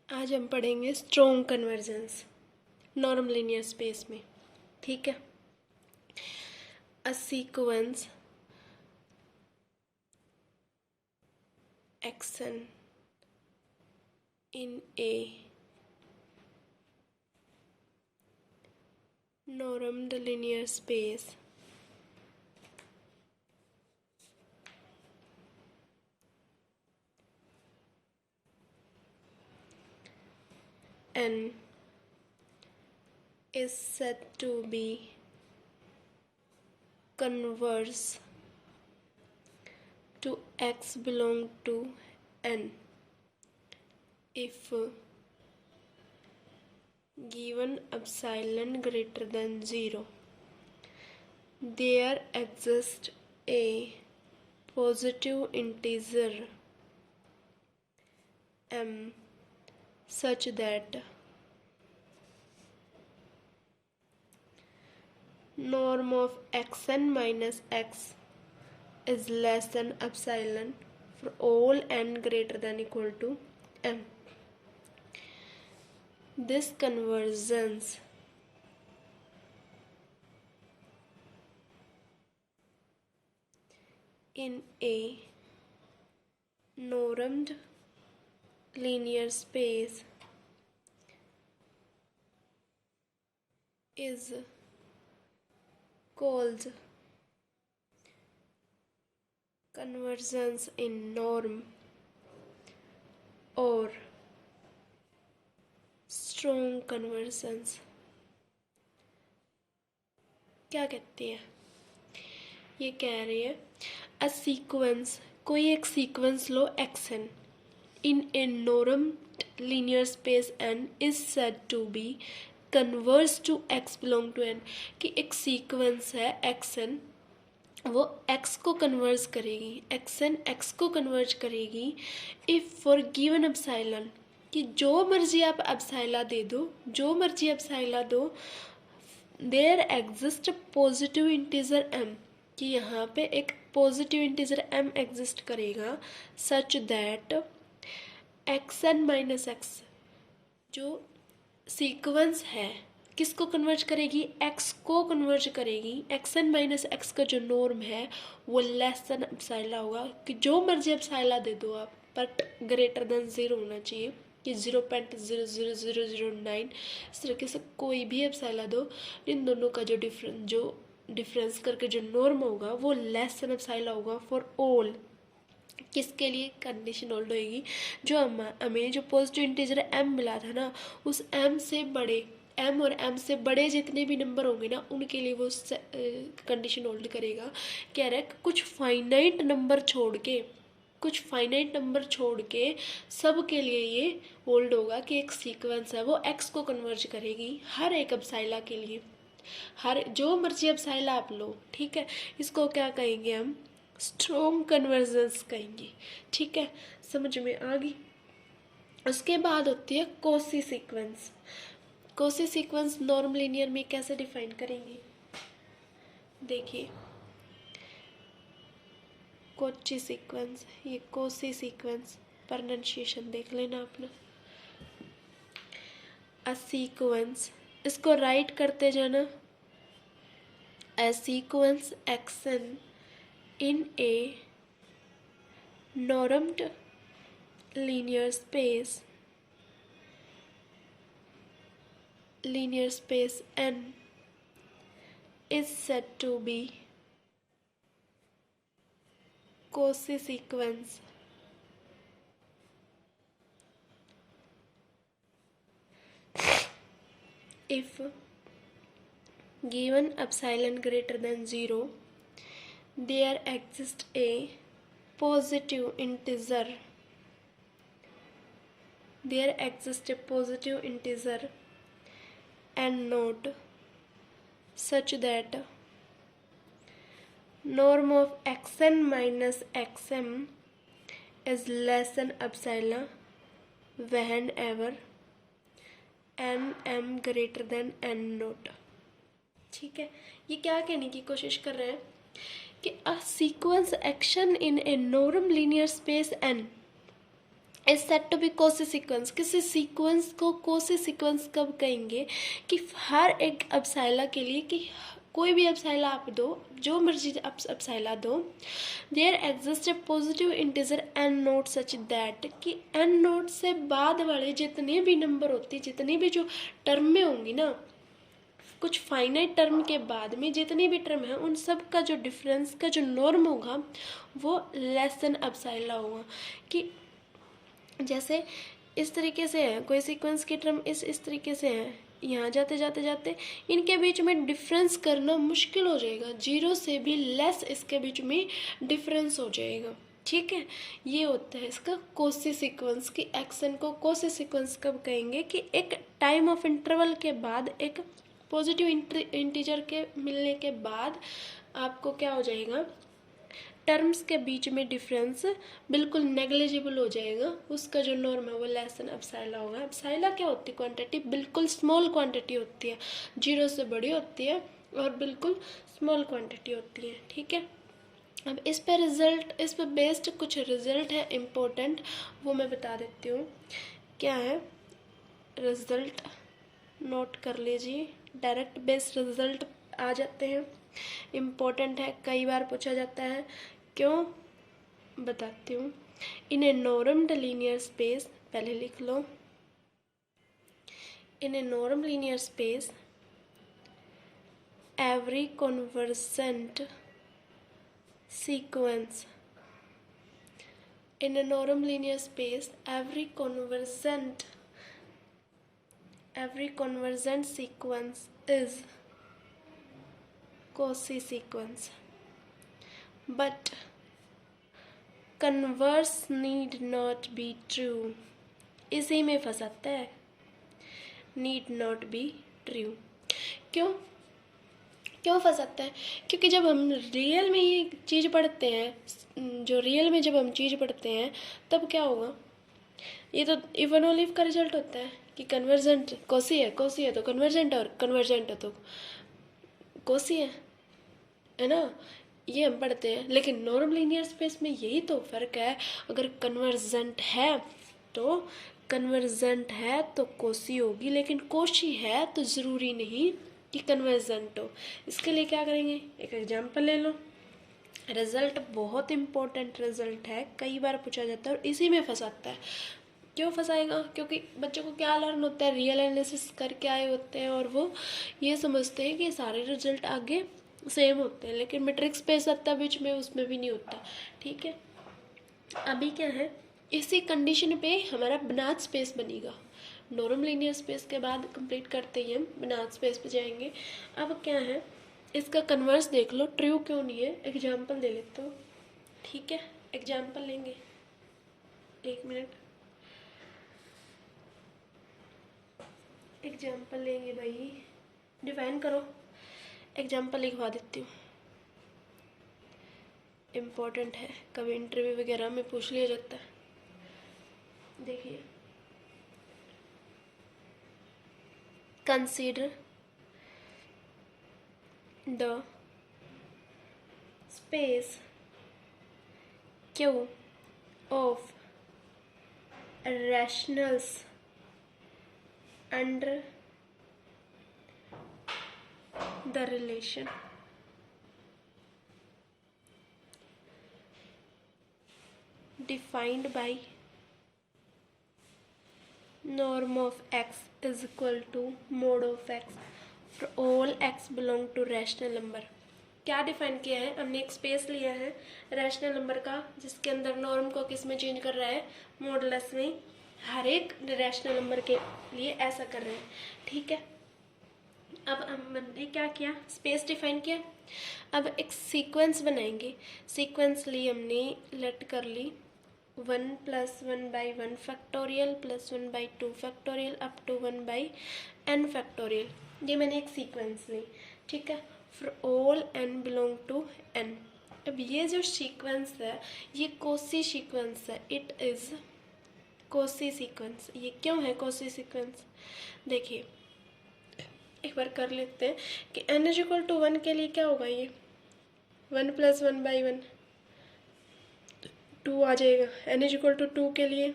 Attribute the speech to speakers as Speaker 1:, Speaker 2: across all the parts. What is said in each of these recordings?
Speaker 1: आज हम पढ़ेंगे strong convergence norm linear space में। ठीक है। अ sequence x n in A normed linear space n is said to be converse to x belong to n if given epsilon greater than 0 there exists a positive integer m such that norm of xn minus x is less than epsilon for all n greater than equal to m. This convergence in a normed linear space is called convergence in norm or strong convergence. क्या कहती है? ये कह रही है a sequence, कोई एक sequence low xn in a normed linear space n is said to be converse to x belong to n, कि एक सीक्वेंस है xn, वो x को कन्वर्स करेगी, xn x को कन्वर्ज करेगी इफ़ फॉर गिवन एप्सिलॉन, कि जो मर्जी आप एप्सिला दे दो, जो मर्जी एप्सिला दो, there exist positive integer m, कि यहाँ पे एक पॉजिटिव इंटीजर m एग्जिस्ट करेगा such that xn minus x, जो सीक्वेंस है किसको कन्वर्ज करेगी? x को कन्वर्ज करेगी। xn माइनस x का जो नॉर्म है वो लेस देन एप्सिला होगा, कि जो मर्जी एप्सिला दे दो आप, बट ग्रेटर देन 0 होना चाहिए, कि 0.00009 इस तरीके से कोई भी एप्सिला दो, इन दोनों का जो डिफरेंस करके जो नॉर्म होगा वो लेस देन एप्सिला होगा फॉर ऑल। किसके लिए? कंडीशन होल्ड होएगी जो हमें जो पॉजिटिव इंटीजर m मिला था ना, उस m से बड़े, m और m से बड़े जितने भी नंबर होंगे ना उनके लिए वो कंडीशन होल्ड करेगा। कह रहा है कुछ फाइनाइट नंबर छोड़ के, कुछ फाइनाइट नंबर छोड़ के सब के लिए ये होल्ड होगा कि एक सीक्वेंस है वो x को कन्वर्ज करेगी हर एक एप्सिला के लिए, हर जो मर्जी एप्सिला आप लो। ठीक है, इसको क्या कहेंगे हम? स्ट्रॉन्ग कन्वर्जेंस कहेंगे। ठीक है, समझ में आ गई। उसके बाद होती है Kosi sequence. Kosi sequence norm linear में कैसे डिफाइन करेंगे? देखिए, कोची सीक्वेंस, ये कोसी सीक्वेंस, प्रोनाउंसिएशन देख लेना अपना। अ सीक्वेंस, इसको राइट करते जाना, अ sequence action in a normed linear space n is said to be Cauchy sequence if given epsilon greater than 0 there exists a positive integer, n naught such that norm of xn minus xm is less than epsilon whenever n greater than n naught। ठीक है, ये क्या कहने की कोशिश कर रहे हैं कि a sequence x n in a norm linear space n, is set to be Cauchy sequence. किसी सीक्वेंस को कोसी सीक्वेंस कब कहेंगे कि हर एक अपसाइला के लिए, कि कोई भी अपसाइला आप दो, जो मर्जी अपसाइला दो, there exist a positive integer N naught such that, कि एन नोट से बाद वाले जितने भी नंबर होते, जितनी भी जो टर्में होंगी ना, कुछ फाइनाइट टर्म के बाद में जितनी भी टर्म है, उन सब का जो डिफरेंस का जो नॉर्म होगा वो लेस देन अपसाइला होगा। कि जैसे इस तरीके से है, कोई सीक्वेंस की टर्म इस तरीके से है, यहाँ जाते जाते जाते इनके बीच में डिफरेंस करना मुश्किल हो जाएगा, 0 से भी लेस इसके बीच में डिफरेंस हो जाएगा। ठीक है, ये होता है इसका कोसी सीक्वेंस। की एक्शन को कोसी सीक्वेंस कब कहेंगे कि एक टाइम ऑफ इंटरवल के बाद, एक पॉजिटिव इंटीजर के मिलने के बाद आपको क्या हो जाएगा, टर्म्स के बीच में डिफरेंस बिल्कुल नेग्लिजिबल हो जाएगा, उसका जो नॉर्म है वो लेस देन अपसाइला होगा। अपसाइला क्या होती है, क्वांटिटी बिल्कुल स्मॉल क्वांटिटी होती है, 0 से बड़ी होती है और बिल्कुल स्मॉल क्वांटिटी होती है। ठीक है, अब इस पे बेस्ड कुछ रिजल्ट है इम्पोर्टेंट, वो मैं बता देती हूँ। क्या है रिजल्ट, नोट कर लीजिए, डायरेक्ट बेस्ड रिजल्ट आ जाते हैं, इम्पोर्टेंट है, कई बार पूछा जाता है, क्यों बताती हूँ। इन ए नॉर्म्ड लीनियर स्पेस, पहले लिख लो, in a norm linear space every convergent sequence, in a norm linear space every convergent sequence is Cauchy sequence, but converse need not be true। इसी में फंसाता है, need not be true। क्यों फंसाता है, क्योंकि जब हम रियल में ये चीज़ पढ़ते हैं, जो रियल में जब हम चीज़ पढ़ते हैं तब क्या होगा, ये तो इवन ओलिव का रिजल्ट होता है कि कन्वर्जेंट कोसी है तो कन्वर्जेंट, और कन्वर्जेंट है तो कोसी है ना, ये हम पढ़ते हैं। लेकिन नॉर्म लीनियर स्पेस में यही तो फ़र्क है, अगर कन्वर्जेंट है तो कोसी होगी, लेकिन कोशी है तो ज़रूरी नहीं कि कन्वर्जेंट हो। इसके लिए क्या करेंगे, एक एग्जांपल ले लो। रिजल्ट बहुत इंपॉर्टेंट रिजल्ट है, कई बार पूछा जाता है और इसी में फंसाता है। क्यों फंसाएगा, क्योंकि बच्चों को क्या लर्न होता है, रियल एनालिसिस करके आए होते हैं और वो ये समझते हैं कि सारे रिजल्ट आगे सेम होते हैं, लेकिन मैट्रिक्स स्पेस आता है बीच में, उसमें भी नहीं होता। ठीक है, अभी क्या है, इसी कंडीशन पे हमारा बनात स्पेस बनेगा। नॉर्म लीनियर स्पेस के बाद कंप्लीट करते ही हम बनात स्पेस पे जाएंगे। अब क्या है, इसका कन्वर्स देख लो, ट्रू क्यों नहीं है, एग्जाम्पल दे लेते हो। ठीक है, एग्जाम्पल लेंगे, 1 मिनट, एग्जाम्पल लेंगे भाई, डिफाइन करो, एग्जाम्पल लिखवा देती हूँ, इम्पोर्टेंट है, कभी इंटरव्यू वगैरह में पूछ लिया जाता है। देखिए, consider the space Q of rationals under the relation defined by norm of x is equal to mod of x for all x belong to rational number। क्या डिफाइन किया है, हमने एक स्पेस लिया है रैशनल नंबर का, जिसके अंदर नॉर्म को किस में चेंज कर रहा है, मॉडुलस में, हर एक रैशनल नंबर के लिए ऐसा कर रहे हैं। ठीक है, अब हमने क्या किया, स्पेस डिफाइन किया। अब एक सीक्वेंस बनाएंगे, सीक्वेंस ली हमने, लेट कर ली 1 + 1/1 factorial + 1/2 factorial up to 1/n factorial, ये मैंने एक सीक्वेंस ली। ठीक है, for all n belong to n। अब ये जो सीक्वेंस है ये कोसी सीक्वेंस है, इट इज़ कोसी सीक्वेंस। ये क्यों है कोसी सीक्वेंस, देखिए एक बार कर लेते हैं कि n = 1 के लिए क्या होगा, ये 1 + 1/1 2 आ जाएगा। n = 2 के लिए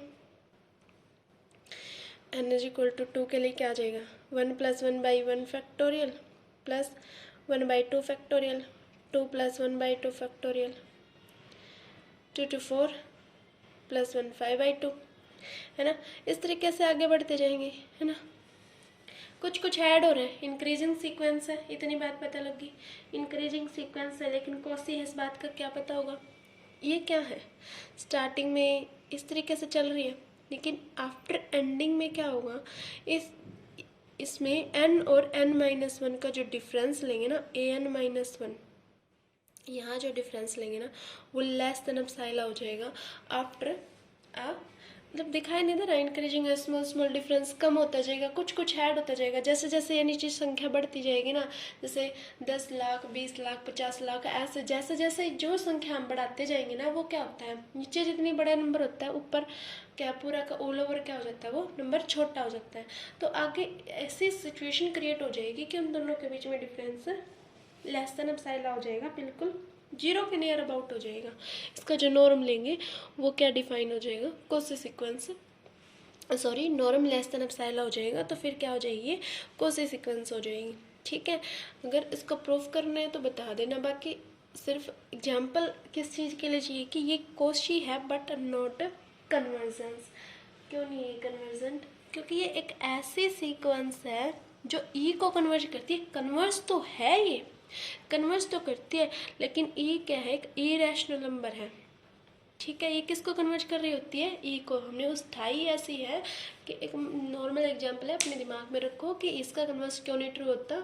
Speaker 1: n इज इक्वल टू 2 के लिए क्या आ जाएगा, 1 plus 1/1 factorial plus 1/2 factorial, 2 plus 1/2 factorial, 2 to 4 plus 1 5/2, है ना। इस तरीके से आगे बढ़ते जाएंगे, है ना। कुछ कुछ ऐड हो रहा है, इंक्रीजिंग सीक्वेंस है, इतनी बात पता लगी, इंक्रीजिंग सीक्वेंस है, लेकिन कौन-सी है इस बात का क्या पता होगा। ये क्या है, स्टार्टिंग में इस तरीके से चल रही है, लेकिन आफ्टर एंडिंग में क्या होगा, इसमें n और n-1 का जो डिफरेंस लेंगे ना, an-1, यहाँ जो डिफरेंस लेंगे ना वो लेस देन एप्सिलॉन हो जाएगा आफ्टर मतलब दिखाई नहीं दे रहा, इंक्रीजिंग स्मॉल स्मॉल डिफरेंस कम होता जाएगा, कुछ कुछ ऐड होता जाएगा, जैसे जैसे ये नीचे संख्या बढ़ती जाएगी ना, जैसे 10 लाख 20 लाख 50 लाख, ऐसे जैसे जैसे जो संख्या हम बढ़ाते जाएंगे ना, वो क्या होता है, नीचे जितनी बड़ा नंबर होता है ऊपर क्या पूरा का ऑल ओवर क्या हो जाता है, वो नंबर छोटा हो जाता है। तो आगे ऐसी सिचुएशन क्रिएट हो जाएगी कि उन दोनों के बीच में डिफरेंस लेस देन एप्सिलॉन हो जाएगा, बिल्कुल जीरो के नियर अबाउट हो जाएगा। इसका जो नॉर्म लेंगे वो क्या डिफाइन हो जाएगा, Kosi sequence, sorry norm less than epsilon हो जाएगा, तो फिर क्या हो जाएगी, कोसी सीक्वेंस हो जाएगी। ठीक है, अगर इसको प्रूफ करना है तो बता देना, बाकी सिर्फ एग्जाम्पल किस चीज़ के लिए चाहिए कि ये कोशी है बट नॉट कन्वर्जेंस। क्यों नहीं है कन्वर्जेंट, क्योंकि ये एक ऐसी सीक्वेंस है जो ई को कन्वर्ज करती है, कन्वर्ज तो है ये, कन्वर्ज तो करती है, लेकिन ई क्या है, एक इरेशनल नंबर है। ठीक है, ये किसको कन्वर्ज कर रही होती है, ई को। हमने उस थाई ऐसी है कि एक नॉर्मल एग्जांपल है, अपने दिमाग में रखो कि इसका कन्वर्ज क्यों नहीं ट्रू होता,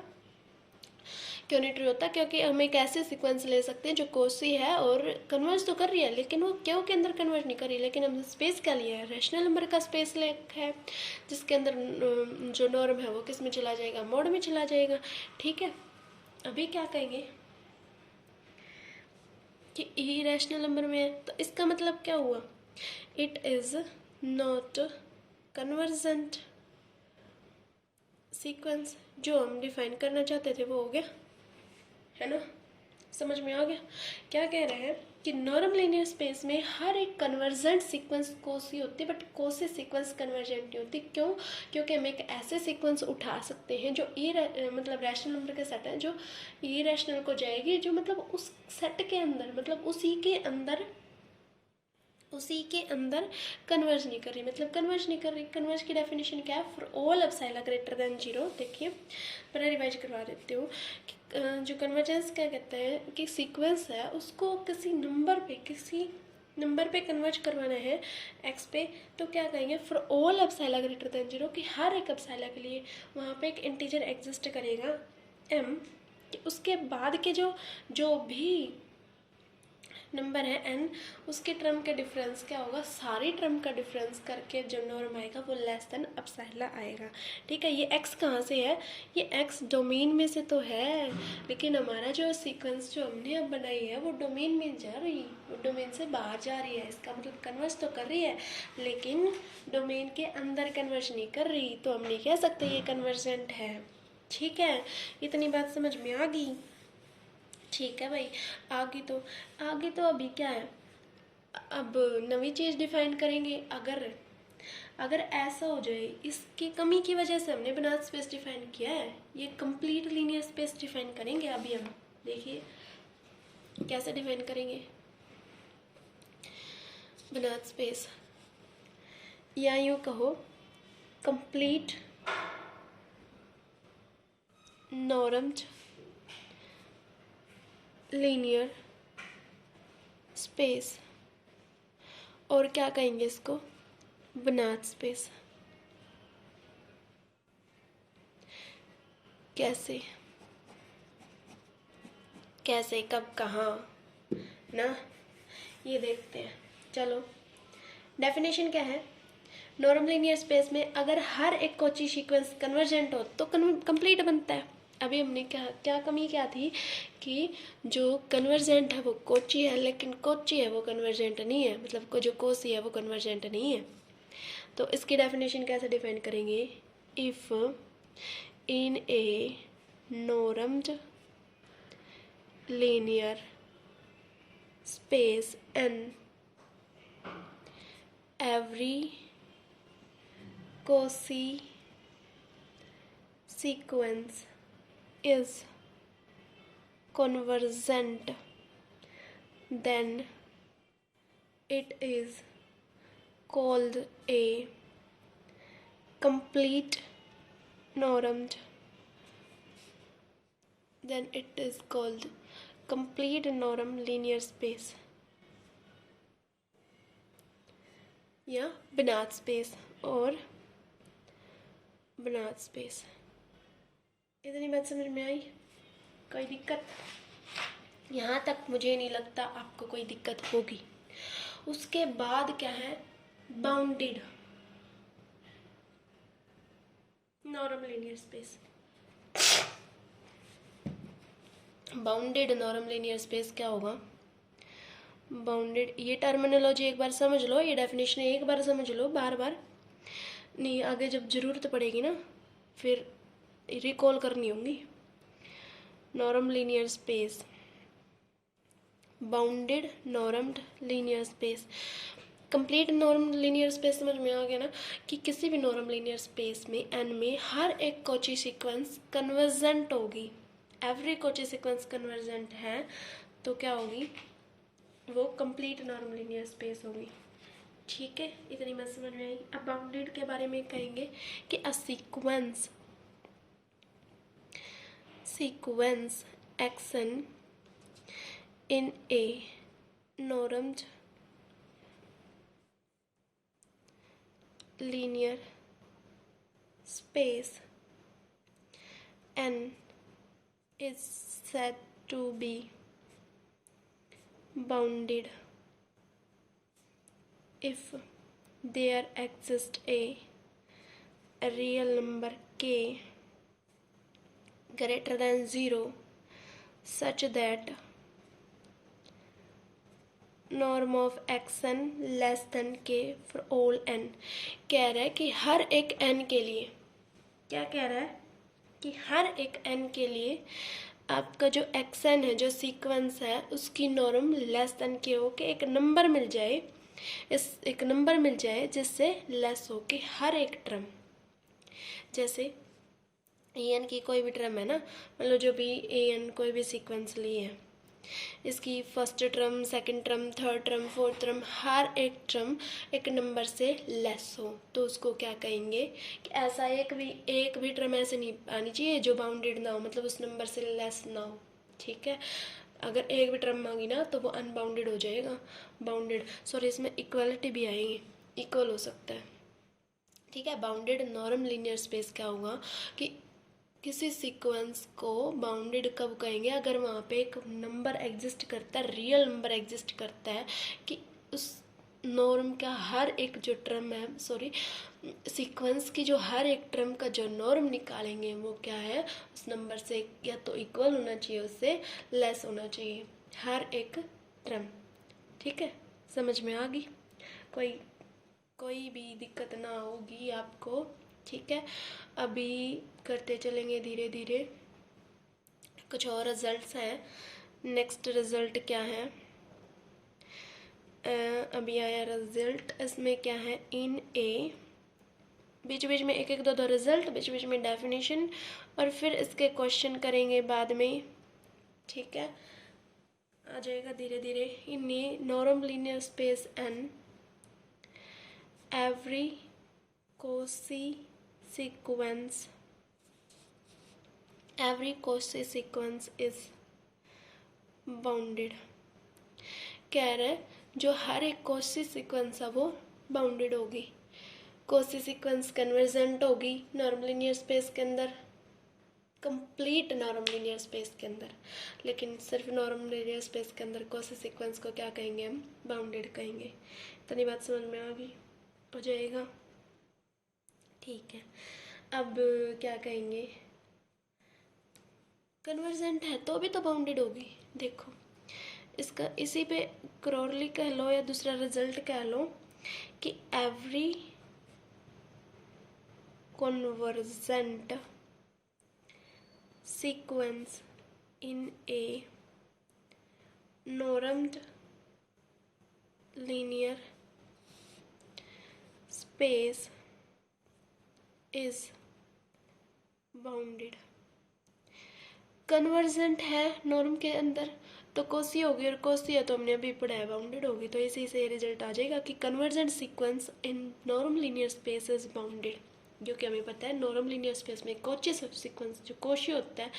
Speaker 1: क्यों नहीं ट्रू होता, क्योंकि हम एक ऐसे सीक्वेंस ले सकते हैं जो कोसी है और कन्वर्ज तो कर रही है, लेकिन वो क्यों के अंदर कन्वर्ज नहीं कर रही, लेकिन हमने स्पेस क्या लिया है, रैशनल नंबर का स्पेस ले है, जिसके अंदर जो नॉर्म है वो किस में चला जाएगा, मोड में चला जाएगा। ठीक है, अभी क्या कहेंगे कि ई रैशनल नंबर में है, तो इसका मतलब क्या हुआ, it is not convergent sequence. जो हम डिफाइन करना चाहते थे वो हो गया, है ना, समझ में आ गया। क्या कह रहे हैं कि नॉर्म लीनियर स्पेस में हर एक कन्वर्जेंट सीक्वेंस कोसी होती है, बट कोसी सीक्वेंस कन्वर्जेंट नहीं होती। क्यों, क्योंकि हम एक ऐसे सीक्वेंस उठा सकते हैं जो मतलब रैशनल नंबर के सेट है, जो ई रैशनल को जाएगी, जो मतलब उस सेट के अंदर, मतलब उसी के अंदर कन्वर्ज नहीं कर रही, मतलब कन्वर्ज नहीं कर रही। कन्वर्ज की डेफिनेशन क्या है, for all epsilon greater than 0। देखिए मैं रिवाइज करवा देती हूँ कि जो कन्वर्जेंस क्या कहते हैं कि सीक्वेंस है उसको किसी नंबर पे कन्वर्ज करवाना है एक्स पे, तो क्या कहेंगे, for all epsilon greater than 0, कि हर एक एप्सिलॉन के लिए वहाँ पे एक इंटीजर एग्जिस्ट करेगा m, कि उसके बाद के जो भी नंबर है n, उसके टर्म का डिफरेंस क्या होगा, सारी टर्म का डिफरेंस करके जो नॉर्म आएगा वो लेस देन एप्सिलॉन आएगा। ठीक है, ये x कहाँ से है, ये x डोमेन में से तो है, लेकिन हमारा जो सीक्वेंस जो हमने अब बनाई है वो डोमेन में जा रही, वो डोमेन से बाहर जा रही है। इसका मतलब कन्वर्ज तो कर रही है लेकिन डोमेन के अंदर कन्वर्ज नहीं कर रही, तो हम नहीं कह सकते ये कन्वर्जेंट है। ठीक है, इतनी बात समझ में आ गई। ठीक है भाई, आगे तो अभी क्या है, अब नवी चीज़ डिफाइन करेंगे। अगर ऐसा हो जाए, इसकी कमी की वजह से हमने बनात स्पेस डिफाइन किया है, ये कंप्लीट लीनियर स्पेस डिफाइन करेंगे। अभी हम देखिए कैसे डिफाइन करेंगे बनात स्पेस, या यूँ कहो कंप्लीट नॉर्म्ड लीनियर स्पेस, और क्या कहेंगे इसको, बनात स्पेस। कैसे कैसे कब कहाँ ना, ये देखते हैं। चलो डेफिनेशन क्या है, नॉर्मल लीनियर स्पेस में अगर हर एक कोची सीक्वेंस कन्वर्जेंट हो तो कंप्लीट बनता है। अभी हमने क्या कमी क्या थी कि जो कन्वर्जेंट है वो कोची है, लेकिन कोची है वो कन्वर्जेंट नहीं है, मतलब जो कोसी है वो कन्वर्जेंट नहीं है। तो इसकी डेफिनेशन कैसे डिफाइन करेंगे, if in a normed linear space n every Cauchy sequence is convergent, then it is called a complete normed, then it is called complete norm linear space या बनात स्पेस और बनात स्पेस। इतनी बात समझ में आई? कोई दिक्कत? यहाँ तक मुझे नहीं लगता आपको कोई दिक्कत होगी। उसके बाद क्या है? Bounded norm linear space. Bounded norm linear space क्या होगा? बाउंडेड, ये टर्मिनोलॉजी एक बार समझ लो, ये डेफिनेशन एक बार समझ लो, बार बार नहीं, आगे जब ज़रूरत पड़ेगी ना फिर रिकॉल करनी होंगी। Norm linear space, bounded normed linear space. Complete norm linear space समझ में आ गया ना कि किसी भी नॉर्म लीनियर स्पेस में एन में हर एक कॉची सीक्वेंस कन्वर्जेंट होगी। एवरी कॉची सीक्वेंस कन्वर्जेंट है तो क्या होगी? वो कंप्लीट नॉर्म लीनियर स्पेस होगी। ठीक है, इतनी बात समझ में आई। अब बाउंडेड के बारे में कहेंगे कि a sequence x n in a normed linear space n is said to be bounded if there exists a real number k greater than 0 such that norm of action less than के for all N. कह रहा है कि हर एक N के लिए, क्या कह रहा है कि हर एक एन के लिए आपका जो एक्सन है, जो सीक्वेंस है, उसकी नॉर्म लेस देन के हो के एक नंबर मिल जाए, एक नंबर मिल जाए जिससे लेस हो के हर एक टर्म, जैसे ए एन की कोई भी टर्म है ना, मतलब जो भी ए एन कोई भी सीक्वेंस ली है, इसकी first term, second term, third term, fourth term, हर एक टर्म एक नंबर से लेस हो तो उसको क्या कहेंगे कि ऐसा एक भी टर्म ऐसे नहीं आनी चाहिए जो बाउंडेड ना हो, मतलब उस नंबर से लेस ना हो। ठीक है, अगर एक भी टर्म मांगी ना तो वो अनबाउंडेड हो जाएगा, बाउंडेड, सॉरी इसमें इक्वलिटी भी आएगी, इक्वल हो सकता है। ठीक है, बाउंडेड नॉर्म लीनियर स्पेस क्या होगा कि किसी सीक्वेंस को बाउंडेड कब कहेंगे? अगर वहाँ पे एक नंबर एग्जिस्ट करता है, रियल नंबर एग्जिस्ट करता है कि उस नॉर्म का हर एक जो टर्म है, सॉरी सीक्वेंस की जो हर एक टर्म का जो नॉर्म निकालेंगे वो क्या है? उस नंबर से या तो इक्वल होना चाहिए, उससे लेस होना चाहिए हर एक टर्म। ठीक है, समझ में आ गई? कोई भी दिक्कत ना होगी आपको। ठीक है, अभी करते चलेंगे धीरे धीरे। कुछ और रिजल्ट्स हैं। नेक्स्ट रिजल्ट क्या है? अभी आया रिजल्ट, इसमें क्या है? इन ए, बीच बीच में एक एक दो रिजल्ट, बीच बीच में डेफिनेशन, और फिर इसके क्वेश्चन करेंगे बाद में। ठीक है, आ जाएगा धीरे धीरे। In a norm linear space N every Cauchy sequence is bounded। कह रहा है जो हर एक Cauchy सीक्वेंस है वो बाउंडेड होगी। Cauchy सीक्वेंस कन्वर्जेंट होगी नॉर्म लीनियर स्पेस के अंदर, कंप्लीट नॉर्म लीनियर स्पेस के अंदर, लेकिन सिर्फ नॉर्म लीनियर स्पेस के अंदर Cauchy सीक्वेंस को क्या कहेंगे? हम बाउंडेड कहेंगे। इतनी बात समझ में आ गई? हो जाएगा? ठीक है, अब क्या कहेंगे? कन्वर्जेंट है तो भी तो बाउंडेड होगी। देखो इसका, इसी पे क्रॉरली कह लो या दूसरा रिजल्ट कह लो कि every convergent sequence in a normed linear space is bounded. Convergent है नॉर्म के अंदर तो कोसी होगी, और कोसी है तो हमने अभी पढ़ा है बाउंडेड होगी, तो इसी से रिजल्ट आ जाएगा कि convergent sequence in norm linear space is bounded. जो कि हमें पता है नॉर्म लीनियर स्पेस में कोची सीक्वेंस जो कोशी होता है,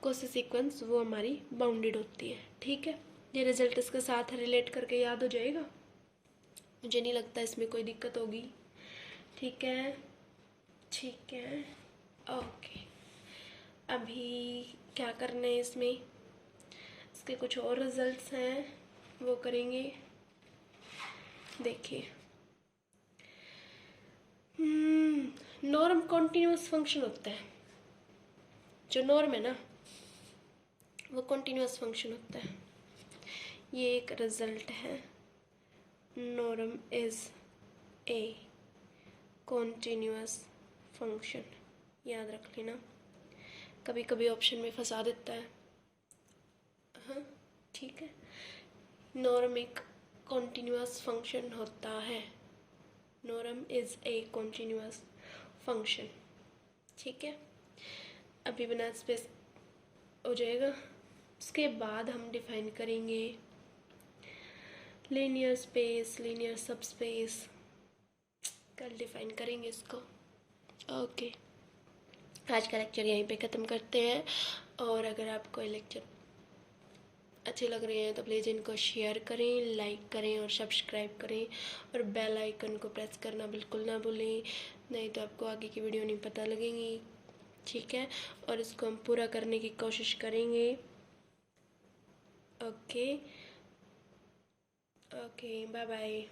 Speaker 1: कोसी सीक्वेंस, वो हमारी बाउंडेड होती है। ठीक है, ये रिजल्ट इसके साथ रिलेट करके याद हो जाएगा। मुझे नहीं लगता इसमें कोई दिक्कत होगी। ठीक है, ठीक है, ओके। अभी क्या करना है इसमें, इसके कुछ और रिजल्ट्स हैं वो करेंगे। देखिए, नॉर्म कॉन्टिन्यूस फंक्शन होता है, जो नॉर्म है ना वो कॉन्टिन्यूस फंक्शन होता है। ये एक रिजल्ट है, norm is a continuous function, याद रख लेना, कभी कभी ऑप्शन में फंसा देता है। हाँ, ठीक है, नॉर्म एक कॉन्टिन्यूस फंक्शन होता है, norm is a continuous function. ठीक है, अभी बिना स्पेस हो जाएगा। उसके बाद हम डिफाइन करेंगे लीनियर स्पेस, लीनियर सब स्पेस, कल डिफाइन करेंगे इसको। ओके, आज का लेक्चर यहीं पे ख़त्म करते हैं, और अगर आपको ये लेक्चर अच्छे लग रहे हैं तो प्लीज़ इनको शेयर करें, लाइक करें और सब्सक्राइब करें, और बेल आइकन को प्रेस करना बिल्कुल ना भूलें, नहीं तो आपको आगे की वीडियो नहीं पता लगेंगी। ठीक है, और इसको हम पूरा करने की कोशिश करेंगे। Okay, okay, bye bye.